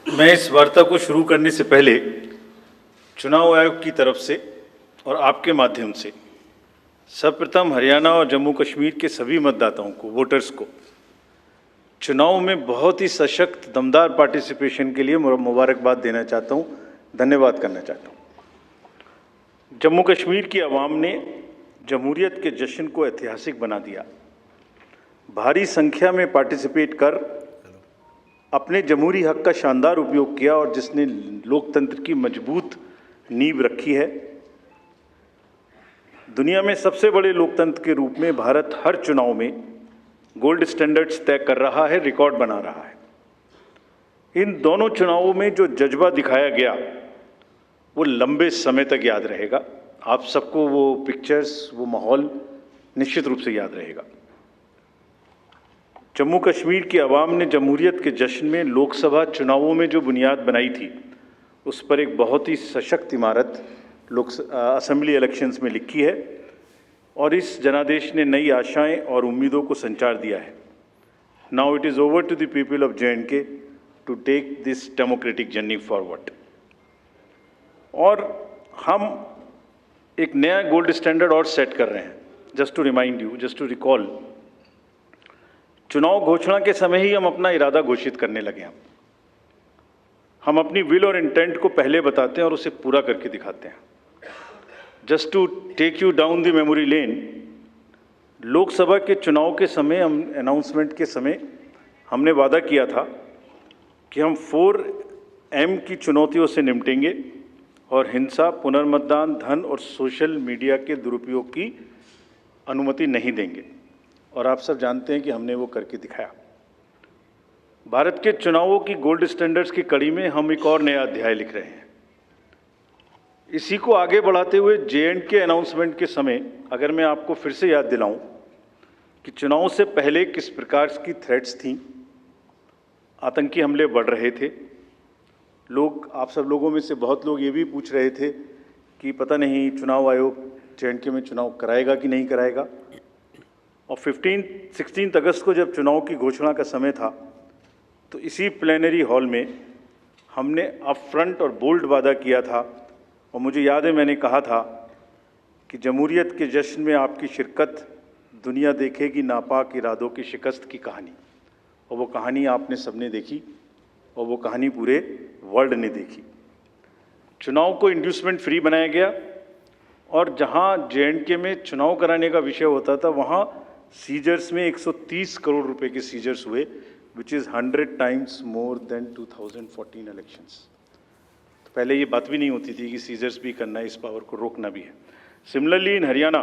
मैं इस वार्ता को शुरू करने से पहले चुनाव आयोग की तरफ से और आपके माध्यम से सर्वप्रथम हरियाणा और जम्मू कश्मीर के सभी मतदाताओं को, वोटर्स को चुनाव में बहुत ही सशक्त, दमदार पार्टिसिपेशन के लिए मुबारकबाद देना चाहता हूं, धन्यवाद करना चाहता हूं। जम्मू कश्मीर की आवाम ने जमहूरियत के जश्न को ऐतिहासिक बना दिया। भारी संख्या में पार्टिसिपेट कर अपने जमहूरी हक का शानदार उपयोग किया और जिसने लोकतंत्र की मजबूत नींव रखी है। दुनिया में सबसे बड़े लोकतंत्र के रूप में भारत हर चुनाव में गोल्ड स्टैंडर्ड्स तय कर रहा है, रिकॉर्ड बना रहा है। इन दोनों चुनावों में जो जज्बा दिखाया गया वो लंबे समय तक याद रहेगा। आप सबको वो पिक्चर्स, वो माहौल निश्चित रूप से याद रहेगा। जम्मू कश्मीर की आवाम ने जमहूरियत के जश्न में लोकसभा चुनावों में जो बुनियाद बनाई थी, उस पर एक बहुत ही सशक्त इमारत असेंबली इलेक्शंस में लिखी है और इस जनादेश ने नई आशाएं और उम्मीदों को संचार दिया है। Now it is over to the people of J&K to take this democratic journey forward. और हम एक नया गोल्ड स्टैंडर्ड और सेट कर रहे हैं। Just to remind you, just to recall, चुनाव घोषणा के समय ही हम अपना इरादा घोषित करने लगे हैं। हम अपनी विल और इंटेंट को पहले बताते हैं और उसे पूरा करके दिखाते हैं। Just to take you down the memory lane, Lok Sabha के चुनाव के समय, हम अनाउंसमेंट के समय हमने वादा किया था कि हम 4M की चुनौतियों से निपटेंगे और हिंसा, पुनर्मतदान, धन और सोशल मीडिया के दुरुपयोग की अनुमति नहीं देंगे। और आप सब जानते हैं कि हमने वो करके दिखाया। भारत के चुनावों की गोल्ड स्टैंडर्ड्स की कड़ी में हम एक और नया अध्याय लिख रहे हैं। इसी को आगे बढ़ाते हुए J&K अनाउंसमेंट के समय अगर मैं आपको फिर से याद दिलाऊं कि चुनाव से पहले किस प्रकार की थ्रेट्स थीं, आतंकी हमले बढ़ रहे थे। आप सब लोगों में से बहुत लोग ये भी पूछ रहे थे कि पता नहीं चुनाव आयोग J&K में चुनाव कराएगा कि नहीं कराएगा। और 16 अगस्त को जब चुनाव की घोषणा का समय था, तो इसी प्लेनरी हॉल में हमने अप फ्रंट और बोल्ड वादा किया था। और मुझे याद है मैंने कहा था कि जमहूरियत के जश्न में आपकी शिरकत दुनिया देखेगी नापाक इरादों की शिकस्त की कहानी। और वो कहानी आपने सबने देखी और वो कहानी पूरे वर्ल्ड ने देखी। चुनाव को इंड्यूसमेंट फ्री बनाया गया और जहां J&K में चुनाव कराने का विषय होता था, वहां सीजर्स में 130 करोड़ रुपए के सीजर्स हुए, which is 100 times more than 2014 elections. तो पहले ये बात भी नहीं होती थी कि सीजर्स भी करना है, इस पावर को रोकना भी है। Similarly in Haryana